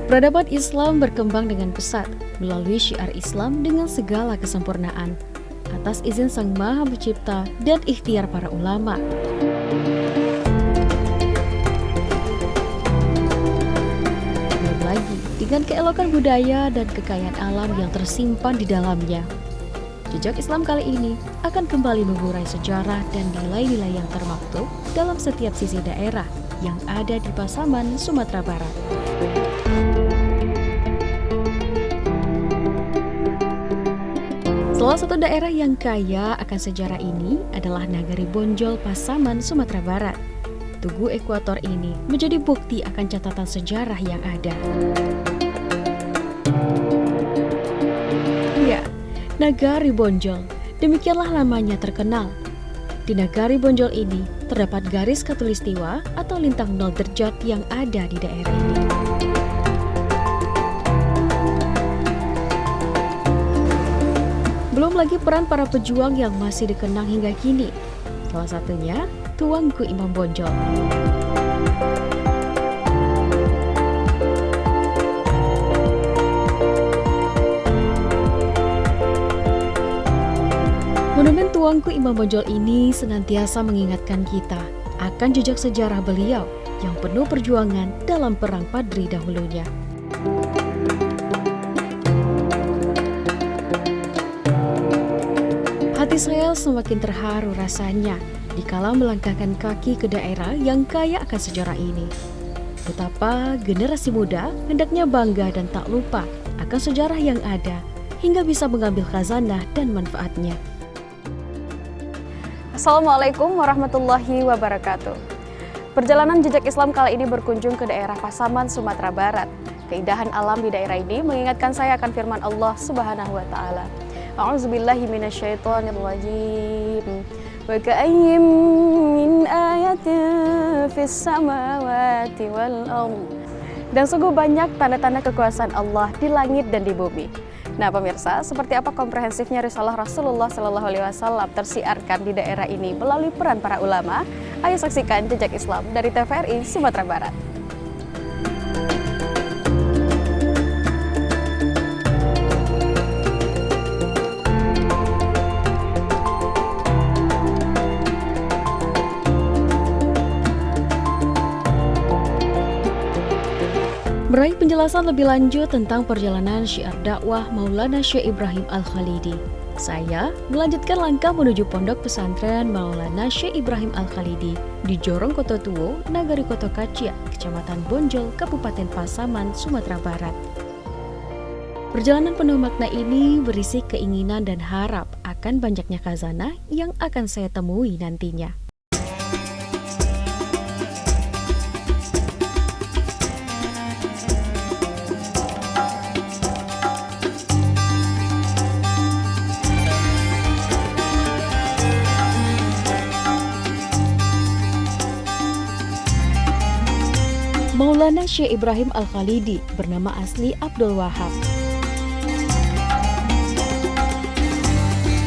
Peradaban Islam berkembang dengan pesat melalui syiar Islam dengan segala kesempurnaan atas izin Sang Maha Pencipta dan ikhtiar para ulama. Belum lagi dengan keelokan budaya dan kekayaan alam yang tersimpan di dalamnya. Jejak Islam kali ini akan kembali mengurai sejarah dan nilai-nilai yang termaktub dalam setiap sisi daerah yang ada di Pasaman, Sumatera Barat. Salah satu daerah yang kaya akan sejarah ini adalah Nagari Bonjol, Pasaman, Sumatera Barat. Tugu ekuator ini menjadi bukti akan catatan sejarah yang ada. Ya, Nagari Bonjol, demikianlah namanya terkenal. Di Nagari Bonjol ini terdapat garis khatulistiwa atau lintang 0 derajat yang ada di daerah ini. Belum lagi peran para pejuang yang masih dikenang hingga kini. Salah satunya Tuanku Imam Bonjol. Monumen Tuanku Imam Bonjol ini senantiasa mengingatkan kita akan jejak sejarah beliau yang penuh perjuangan dalam perang Padri dahulunya. Hati saya semakin terharu rasanya dikala melangkahkan kaki ke daerah yang kaya akan sejarah ini. Betapa generasi muda hendaknya bangga dan tak lupa akan sejarah yang ada hingga bisa mengambil khazanah dan manfaatnya. Assalamualaikum warahmatullahi wabarakatuh. Perjalanan jejak Islam kali ini berkunjung ke daerah Pasaman, Sumatera Barat. Keindahan alam di daerah ini mengingatkan saya akan firman Allah Subhanahu wa taala. A'udzubillahi minasyaitonirrajim. Wa ka'ayyim min ayatin fis samawati wal ardh. Dan sungguh banyak tanda-tanda kekuasaan Allah di langit dan di bumi. Nah pemirsa, seperti apa komprehensifnya risalah Rasulullah SAW tersiarkan di daerah ini melalui peran para ulama? Ayo saksikan jejak Islam dari TVRI Sumatera Barat. Meraih penjelasan lebih lanjut tentang perjalanan syiar dakwah Maulana Syekh Ibrahim Al-Khalidi, saya melanjutkan langkah menuju pondok pesantren Maulana Syekh Ibrahim Al-Khalidi di Jorong Kototuo, Nagari Kotokacia, Kecamatan Bonjol, Kabupaten Pasaman, Sumatera Barat. Perjalanan penuh makna ini berisi keinginan dan harap akan banyaknya khazanah yang akan saya temui nantinya. Maulana Syekh Ibrahim Al-Khalidi bernama asli Abdul Wahab.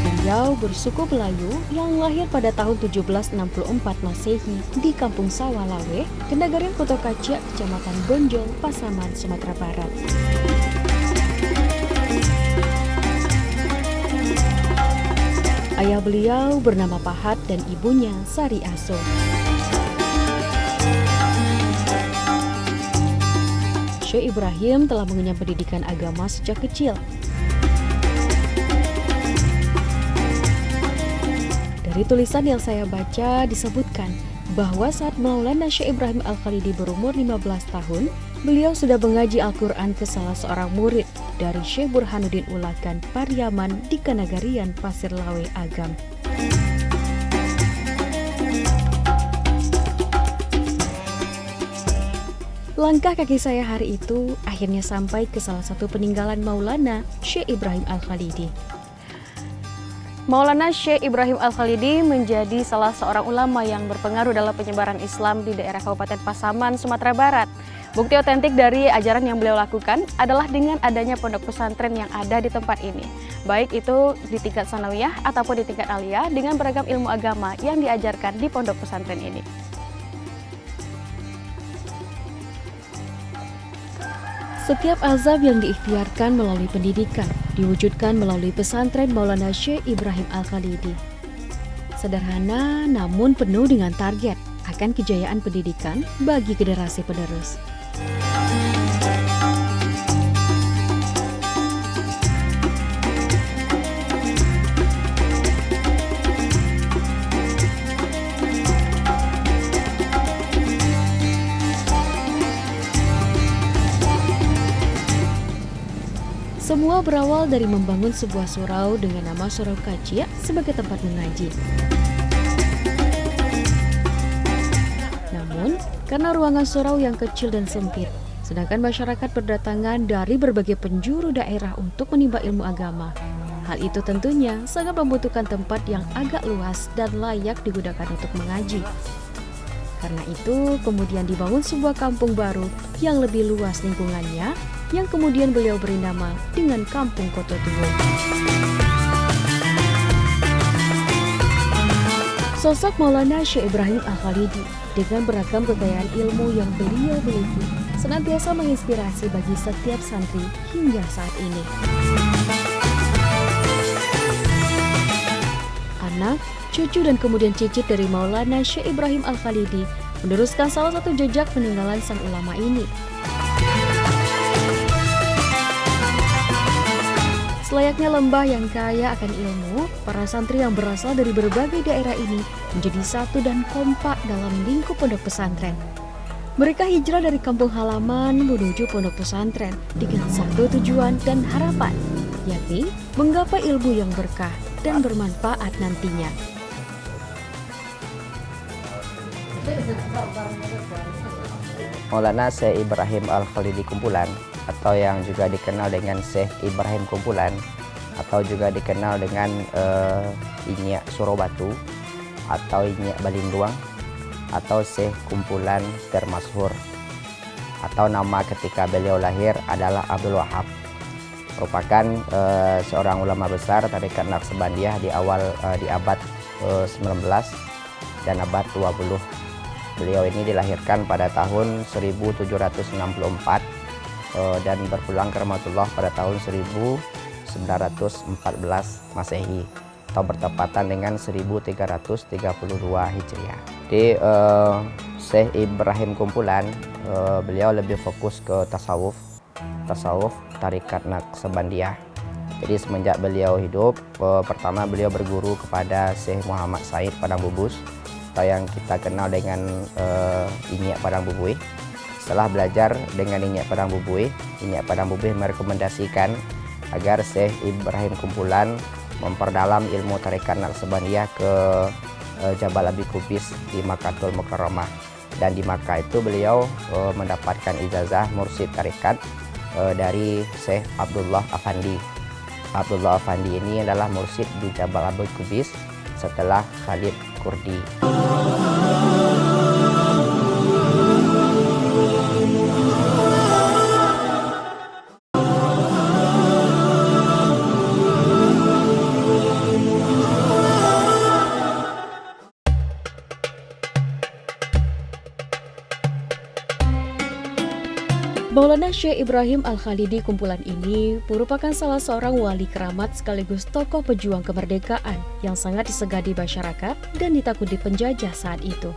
Beliau bersuku Melayu yang lahir pada tahun 1764 Masehi di Kampung Sawalawe, Kenagarian Kotokacia, Kecamatan Bonjol, Pasaman, Sumatera Barat. Ayah beliau bernama Pahat dan ibunya Sari Aso. Syekh Ibrahim telah mengenyam pendidikan agama sejak kecil. Dari tulisan yang saya baca disebutkan bahwa saat Maulana Syekh Ibrahim Al-Khalidi berumur 15 tahun, beliau sudah mengaji Al-Quran ke salah seorang murid dari Syekh Burhanuddin Ulakan Pariaman di Kenagarian Pasir Lawe Agam. Langkah kaki saya hari itu akhirnya sampai ke salah satu peninggalan Maulana Syekh Ibrahim Al-Khalidi. Maulana Syekh Ibrahim Al-Khalidi menjadi salah seorang ulama yang berpengaruh dalam penyebaran Islam di daerah Kabupaten Pasaman, Sumatera Barat. Bukti otentik dari ajaran yang beliau lakukan adalah dengan adanya pondok pesantren yang ada di tempat ini. Baik itu di tingkat sanawiyah ataupun di tingkat aliyah dengan beragam ilmu agama yang diajarkan di pondok pesantren ini. Setiap azab yang diikhtiarkan melalui pendidikan diwujudkan melalui pesantren Maulana Syekh Ibrahim Al-Khalidi. Sederhana namun penuh dengan target akan kejayaan pendidikan bagi generasi penerus. Semua berawal dari membangun sebuah surau dengan nama Surau Kajia sebagai tempat mengaji. Namun, karena ruangan surau yang kecil dan sempit, sedangkan masyarakat berdatangan dari berbagai penjuru daerah untuk menimba ilmu agama, hal itu tentunya sangat membutuhkan tempat yang agak luas dan layak digunakan untuk mengaji. Karena itu, kemudian dibangun sebuah kampung baru yang lebih luas lingkungannya, yang kemudian beliau beri nama dengan Kampung Koto Tuwo. Sosok Maulana Syekh Ibrahim Al-Khalidi dengan beragam kekayaan ilmu yang beliau miliki senantiasa menginspirasi bagi setiap santri hingga saat ini. Anak, cucu dan kemudian cicit dari Maulana Syekh Ibrahim Al-Khalidi meneruskan salah satu jejak peninggalan sang ulama ini. Selayaknya lembah yang kaya akan ilmu, para santri yang berasal dari berbagai daerah ini menjadi satu dan kompak dalam lingkup pondok pesantren. Mereka hijrah dari kampung halaman menuju pondok pesantren dengan satu tujuan dan harapan, yakni menggapai ilmu yang berkah dan bermanfaat nantinya. Maulana Syekh Ibrahim Al-Khalidi Kumpulan, atau yang juga dikenal dengan Syekh Ibrahim Kumpulan, atau juga dikenal dengan Inyak Surabatu, atau Inyak Balinduang, atau Syekh Kumpulan termasyhur, atau nama ketika beliau lahir adalah Abdul Wahab, merupakan seorang ulama besar tarekat Naqsabandiyah di abad 19 dan abad 20. Beliau ini dilahirkan pada tahun 1764 dan berpulang ke rahmatullah pada tahun 1914 Masehi, atau bertepatan dengan 1332 Hijriah. Di Syekh Ibrahim Kumpulan, beliau lebih fokus ke tasawuf tarekat Naqsabandiyah. Jadi semenjak beliau hidup, pertama beliau berguru kepada Syekh Muhammad Said Padang Bubus, atau yang kita kenal dengan Inyak Padang Bubuih. Setelah belajar dengan Inyak Padang Bubuih merekomendasikan agar Syekh Ibrahim Kumpulan memperdalam ilmu tarekat Naqsabandiyah ke Jabal Abi Kubis di Makkatul Mukarramah. Dan di Makkah itu beliau mendapatkan ijazah mursyid tarekat dari Syekh Abdullah Afandi. Abdullah Afandi ini adalah mursyid di Jabal Abi Kubis setelah Khalid Kurdi. Maulana Syekh Ibrahim Al-Khalidi Kumpulan ini merupakan salah seorang wali keramat sekaligus tokoh pejuang kemerdekaan yang sangat disegani masyarakat dan ditakuti penjajah saat itu.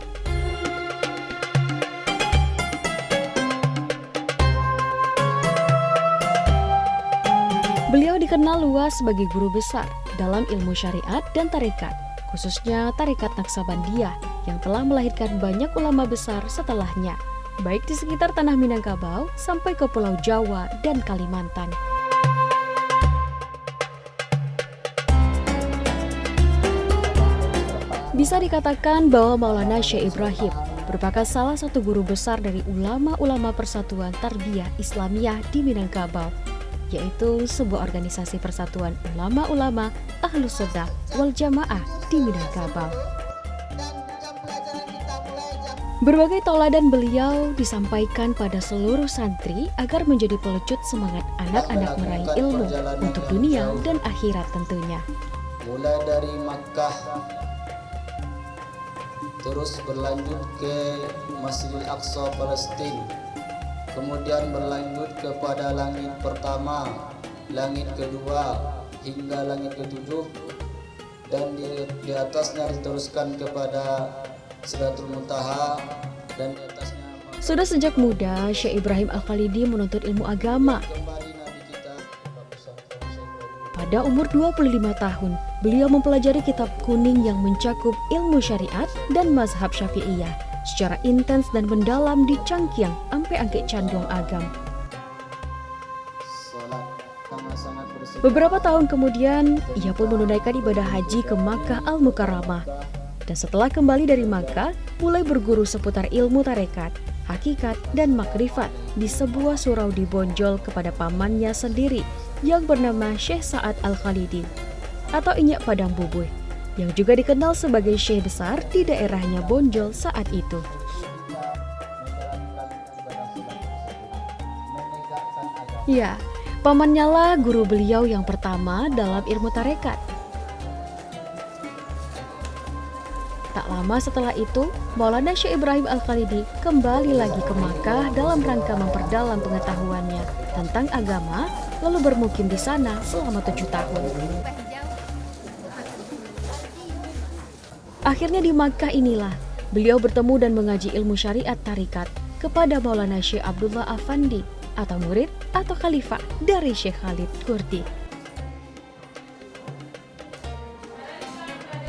Beliau dikenal luas sebagai guru besar dalam ilmu syariat dan tarekat, khususnya tarekat Naqsabandiyah yang telah melahirkan banyak ulama besar setelahnya, baik di sekitar tanah Minangkabau sampai ke Pulau Jawa dan Kalimantan. Bisa dikatakan bahwa Maulana Syekh Ibrahim merupakan salah satu guru besar dari ulama-ulama Persatuan Tarbiyah Islamiyah di Minangkabau, yaitu sebuah organisasi persatuan ulama-ulama Ahlus Sunnah wal Jamaah di Minangkabau. Berbagai tauladan beliau disampaikan pada seluruh santri agar menjadi pelecut semangat anak-anak meraih ilmu untuk dunia dan akhirat tentunya. Mulai dari Makkah, terus berlanjut ke Masjidil Aqsa Palestina, kemudian berlanjut kepada langit pertama, langit kedua, hingga langit ketujuh, dan di atasnya diteruskan kepada Sidratul Muntaha, dan di atasnya Sudah sejak muda, Syekh Ibrahim Al-Khalidi menuntut ilmu agama. kembali Nabi kita. Pada umur 25 tahun, beliau mempelajari kitab kuning yang mencakup ilmu syariat dan mazhab Syafi'iyah secara intens dan mendalam di Cangkiang sampai Angke Canduang Agam. Salat sangat bersih. Beberapa tahun kemudian, ia pun menunaikan ibadah haji ke Makkah Al-Mukarramah. Dan setelah kembali dari Makkah, mulai berguru seputar ilmu tarekat, hakikat, dan makrifat di sebuah surau di Bonjol kepada pamannya sendiri yang bernama Syekh Sa'ad Al-Khalidi atau Inyak Padang Bubuh, yang juga dikenal sebagai syekh besar di daerahnya Bonjol saat itu. Ya, pamannya lah guru beliau yang pertama dalam ilmu tarekat. Tak lama setelah itu, Maulana Syekh Ibrahim Al-Khalidi kembali lagi ke Makkah dalam rangka memperdalam pengetahuannya tentang agama, lalu bermukim di sana selama 7 tahun. Akhirnya di Makkah inilah, beliau bertemu dan mengaji ilmu syariat tarikat kepada Maulana Syekh Abdullah Afandi atau murid atau khalifah dari Syekh Khalid Kurdi.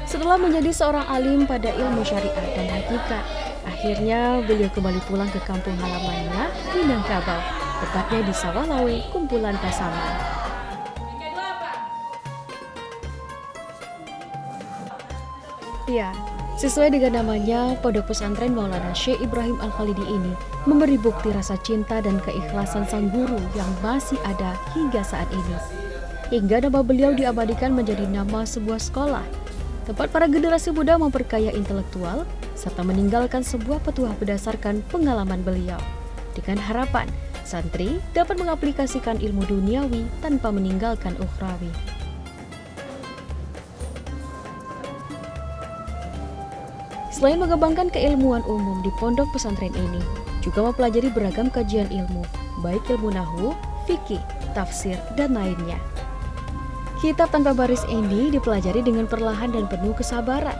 Setelah menjadi seorang alim pada ilmu syariat dan hakikat, akhirnya beliau kembali pulang ke kampung halamannya, Minangkabau, tepatnya di Sawah Lawe, Kumpulan Pasaman. Ya, sesuai dengan namanya, Pondok Pesantren Maulana Syekh Ibrahim Al-Khalidi ini memberi bukti rasa cinta dan keikhlasan sang guru yang masih ada hingga saat ini. Hingga nama beliau diabadikan menjadi nama sebuah sekolah, tempat para generasi muda memperkaya intelektual serta meninggalkan sebuah petuah berdasarkan pengalaman beliau, dengan harapan santri dapat mengaplikasikan ilmu duniawi tanpa meninggalkan ukhrawi. Selain mengembangkan keilmuan umum di pondok pesantren ini, juga mempelajari beragam kajian ilmu, baik ilmu nahwu, fikih, tafsir, dan lainnya. Kitab tanpa baris ini dipelajari dengan perlahan dan penuh kesabaran.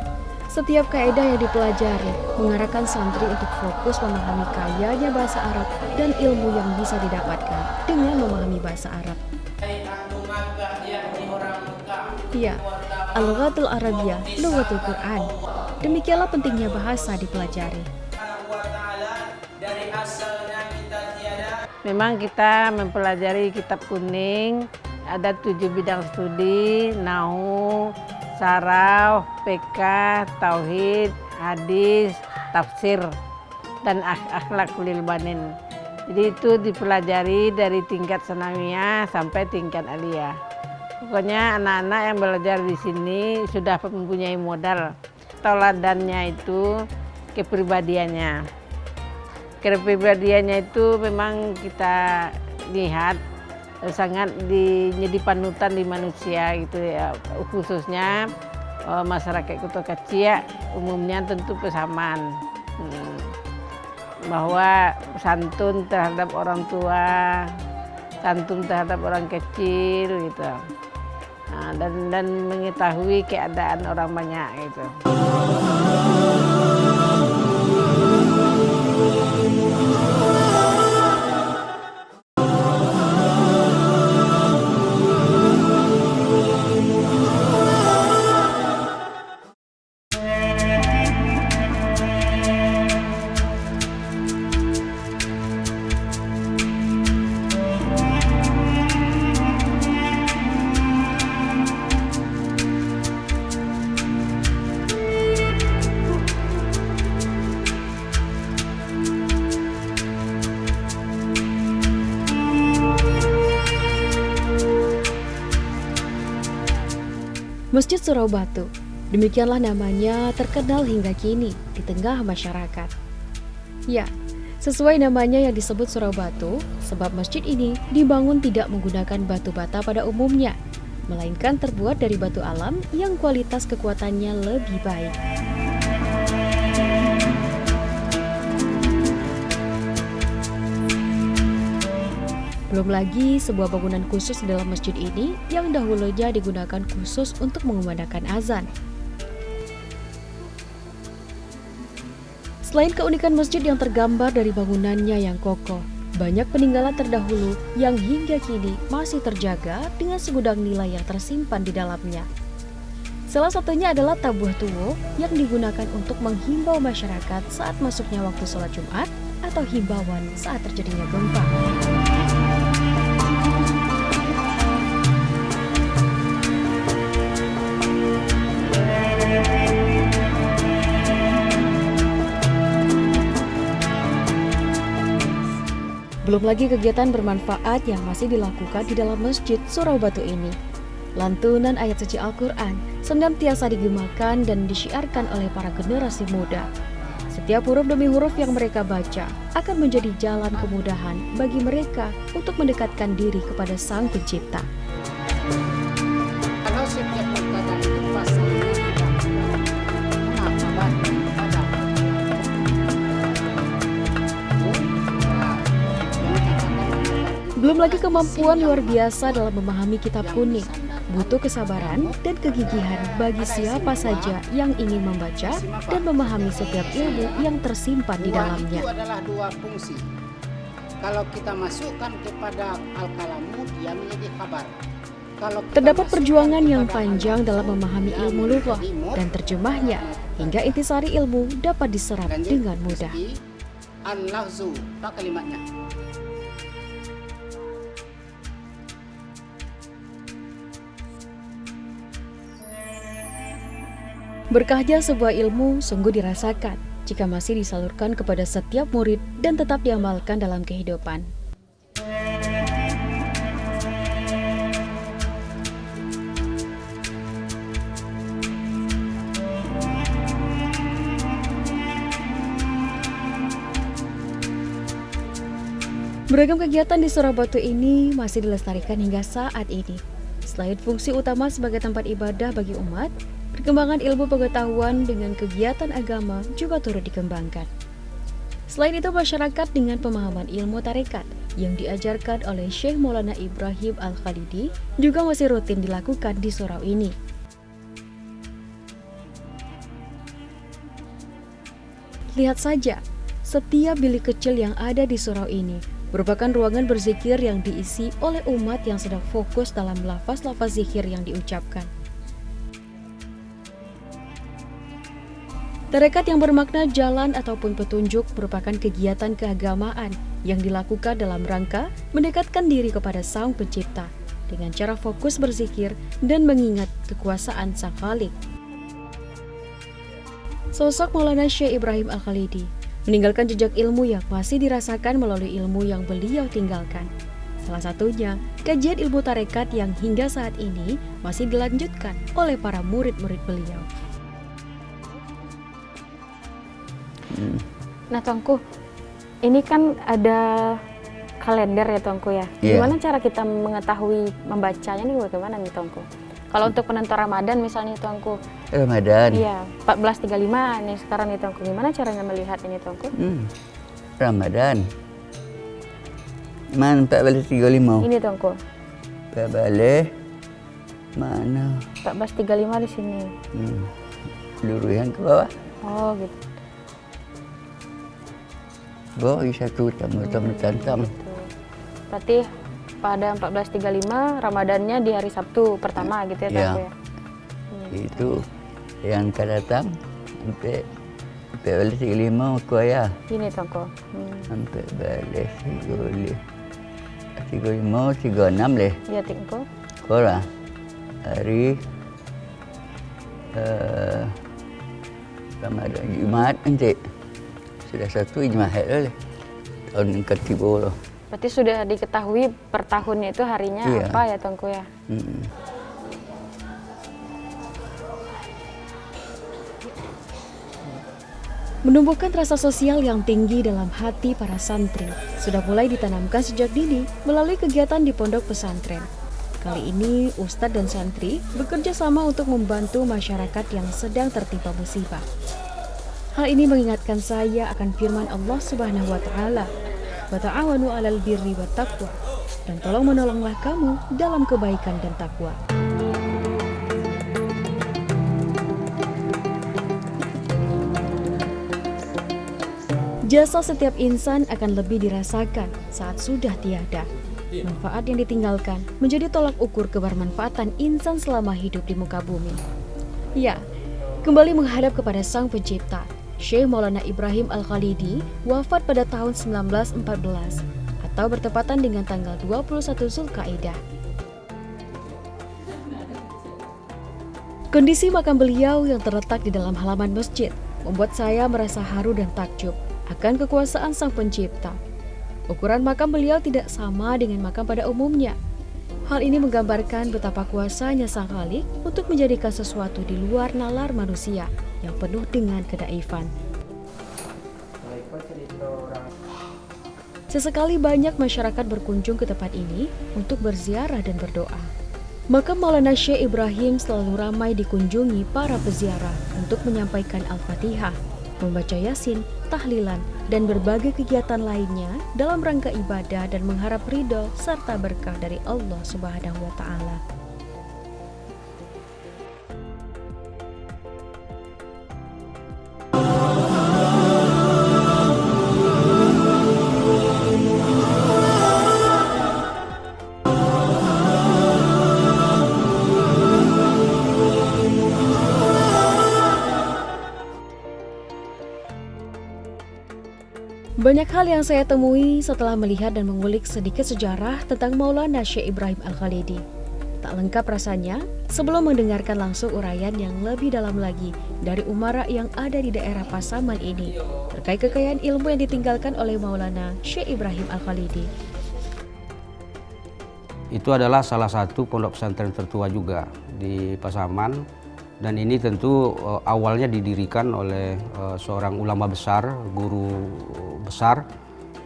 Setiap kaidah yang dipelajari mengarahkan santri untuk fokus memahami kayanya bahasa Arab dan ilmu yang bisa didapatkan dengan memahami bahasa Arab. Ya, Al-Lughatul Arabiyah, Lughatul Quran. Demikianlah pentingnya bahasa dipelajari. Memang kita mempelajari kitab kuning, ada 7 bidang studi, nahwu, saraf, PK, tauhid, hadis, tafsir, dan akhlakul banin. Jadi itu dipelajari dari tingkat sanawiyah sampai tingkat aliyah. Pokoknya anak-anak yang belajar di sini sudah mempunyai modal. Teladannya itu kepribadiannya. Kepribadiannya itu memang kita lihat sangat jadi panutan di manusia gitu ya, khususnya masyarakat Kota Kecil umumnya tentu Pasaman, bahwa santun terhadap orang tua, santun terhadap orang kecil gitu, dan mengetahui keadaan orang banyak gitu. Masjid Surau Batu, demikianlah namanya, terkenal hingga kini di tengah masyarakat. Ya, sesuai namanya yang disebut Surau Batu, sebab masjid ini dibangun tidak menggunakan batu bata pada umumnya, melainkan terbuat dari batu alam yang kualitas kekuatannya lebih baik. Belum lagi sebuah bangunan khusus di dalam masjid ini yang dahulunya digunakan khusus untuk mengumandangkan azan. Selain keunikan masjid yang tergambar dari bangunannya yang kokoh, banyak peninggalan terdahulu yang hingga kini masih terjaga dengan segudang nilai yang tersimpan di dalamnya. Salah satunya adalah tabuh tuwo yang digunakan untuk menghimbau masyarakat saat masuknya waktu sholat Jumat atau himbauan saat terjadinya gempa. Belum lagi kegiatan bermanfaat yang masih dilakukan di dalam masjid Surau Batu ini. Lantunan ayat suci Al-Quran senantiasa digemakan dan disiarkan oleh para generasi muda. Setiap huruf demi huruf yang mereka baca akan menjadi jalan kemudahan bagi mereka untuk mendekatkan diri kepada Sang Pencipta. Kalau setiap perkataan itu pasalnya Belum lagi kemampuan luar biasa dalam memahami kitab kuning. Butuh kesabaran dan kegigihan bagi siapa saja yang ingin membaca dan memahami setiap ilmu yang tersimpan di dalamnya. Itu adalah dua fungsi. Kalau kita masukkan kepada al-kalamu, dia menjadi kabar. Terdapat perjuangan yang panjang dalam memahami ilmu lughah dan terjemahnya, hingga intisari ilmu dapat diserap dengan mudah. Al-lafzu, apa kalimatnya? Berkahnya sebuah ilmu sungguh dirasakan jika masih disalurkan kepada setiap murid dan tetap diamalkan dalam kehidupan. Beragam kegiatan di Surau Batu ini masih dilestarikan hingga saat ini. Selain fungsi utama sebagai tempat ibadah bagi umat, perkembangan ilmu pengetahuan dengan kegiatan agama juga turut dikembangkan. Selain itu, masyarakat dengan pemahaman ilmu tarekat yang diajarkan oleh Syekh Maulana Ibrahim Al-Khalidi juga masih rutin dilakukan di surau ini. Lihat saja, setiap bilik kecil yang ada di surau ini merupakan ruangan berzikir yang diisi oleh umat yang sedang fokus dalam lafaz-lafaz zikir yang diucapkan. Tarekat yang bermakna jalan ataupun petunjuk merupakan kegiatan keagamaan yang dilakukan dalam rangka mendekatkan diri kepada Sang Pencipta dengan cara fokus berzikir dan mengingat kekuasaan Sang Khalik. Sosok Maulana Syekh Ibrahim Al-Khalidi meninggalkan jejak ilmu yang masih dirasakan melalui ilmu yang beliau tinggalkan. Salah satunya, kajian ilmu tarekat yang hingga saat ini masih dilanjutkan oleh para murid-murid beliau. Nah Tuanku, ini kan ada kalender ya Tuanku ya. Iya. Gimana cara kita mengetahui membacanya nih bagaimana nih Tuanku? Kalau untuk penentu Ramadan misalnya Tuanku. Ramadan. Iya, 1435 nih sekarang nih Tuanku. Gimana caranya melihat ini Tuanku? Ramadan. Mana 1435? Ini Tuanku. 14 mana? 1435 di sini. Luruhan ke bawah. Oh gitu. Bawah satu tambah tantam. Berarti pada 1435 Ramadannya di hari Sabtu pertama gitu ya Tuanku ya. Itu yang akan datang sampai 1435 aku ayah. Ini Tuanku. Sampai 1435 36 leh. Iya Tuanku. Korang hari Ramadan Jumat nanti sudah satu Jumat lah tahun ketiga loh. Berarti sudah diketahui per tahunnya itu harinya Iya. apa ya Tuanku ya? Menumbuhkan rasa sosial yang tinggi dalam hati para santri sudah mulai ditanamkan sejak dini melalui kegiatan di pondok pesantren. Kali ini Ustadz dan santri bekerja sama untuk membantu masyarakat yang sedang tertimpa musibah. Hal ini mengingatkan saya akan firman Allah Subhanahu wa taala, "Wa ta'awanu 'alal birri wat taqwa." dan tolong-menolonglah kamu dalam kebaikan dan takwa. Jasa setiap insan akan lebih dirasakan saat sudah tiada. Manfaat yang ditinggalkan menjadi tolak ukur kebermanfaatan insan selama hidup di muka bumi. Ya, kembali menghadap kepada Sang Pencipta, Syekh Maulana Ibrahim Al-Khalidi wafat pada tahun 1914 atau bertepatan dengan tanggal 21 Zulkaidah. Kondisi makam beliau yang terletak di dalam halaman masjid membuat saya merasa haru dan takjub akan kekuasaan Sang Pencipta. Ukuran makam beliau tidak sama dengan makam pada umumnya. Hal ini menggambarkan betapa kuasanya Sang Khalik untuk menjadikan sesuatu di luar nalar manusia yang penuh dengan kedaifan. Sesekali banyak masyarakat berkunjung ke tempat ini untuk berziarah dan berdoa. Makam Maulana Syekh Ibrahim selalu ramai dikunjungi para peziarah untuk menyampaikan Al-Fatihah, membaca Yasin, tahlilan, dan berbagai kegiatan lainnya dalam rangka ibadah dan mengharap ridho serta berkah dari Allah Subhanahu wa Ta'ala. Banyak hal yang saya temui setelah melihat dan mengulik sedikit sejarah tentang Maulana Syekh Ibrahim Al-Khalidi. Tak lengkap rasanya sebelum mendengarkan langsung uraian yang lebih dalam lagi dari umara yang ada di daerah Pasaman ini terkait kekayaan ilmu yang ditinggalkan oleh Maulana Syekh Ibrahim Al-Khalidi. Itu adalah salah satu pondok pesantren tertua juga di Pasaman. Dan ini tentu awalnya didirikan oleh seorang ulama besar, guru besar.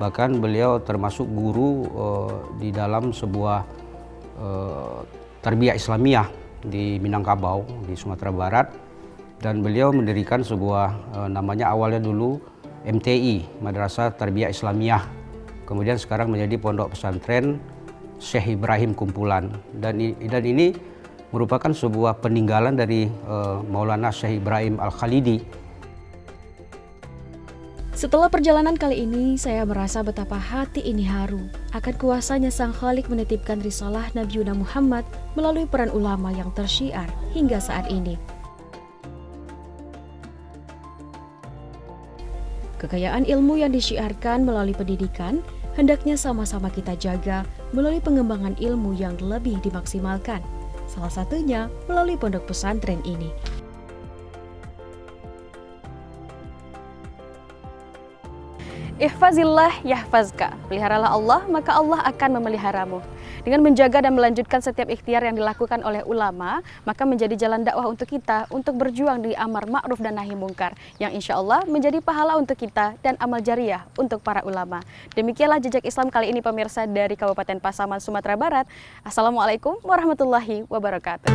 Bahkan beliau termasuk guru di dalam sebuah tarbiyah Islamiyah di Minangkabau, di Sumatera Barat. Dan beliau mendirikan sebuah namanya awalnya dulu MTI, Madrasah Tarbiyah Islamiyah. Kemudian sekarang menjadi pondok pesantren Syekh Ibrahim Kumpulan. Dan ini merupakan sebuah peninggalan dari Maulana Syekh Ibrahim Al-Khalidi. Setelah perjalanan kali ini, saya merasa betapa hati ini haru akan kuasanya Sang Khalik menitipkan risalah Nabi Muhammad melalui peran ulama yang tersyiar hingga saat ini. Kekayaan ilmu yang disyiarkan melalui pendidikan hendaknya sama-sama kita jaga melalui pengembangan ilmu yang lebih dimaksimalkan. Salah satunya melalui pondok pesantren ini. Ihfazillah yahfazka. Peliharalah Allah, maka Allah akan memeliharamu. Dengan menjaga dan melanjutkan setiap ikhtiar yang dilakukan oleh ulama, maka menjadi jalan dakwah untuk kita untuk berjuang di amar ma'ruf dan nahi mungkar, yang insya Allah menjadi pahala untuk kita dan amal jariah untuk para ulama. Demikianlah Jejak Islam kali ini pemirsa dari Kabupaten Pasaman, Sumatera Barat. Assalamualaikum warahmatullahi wabarakatuh.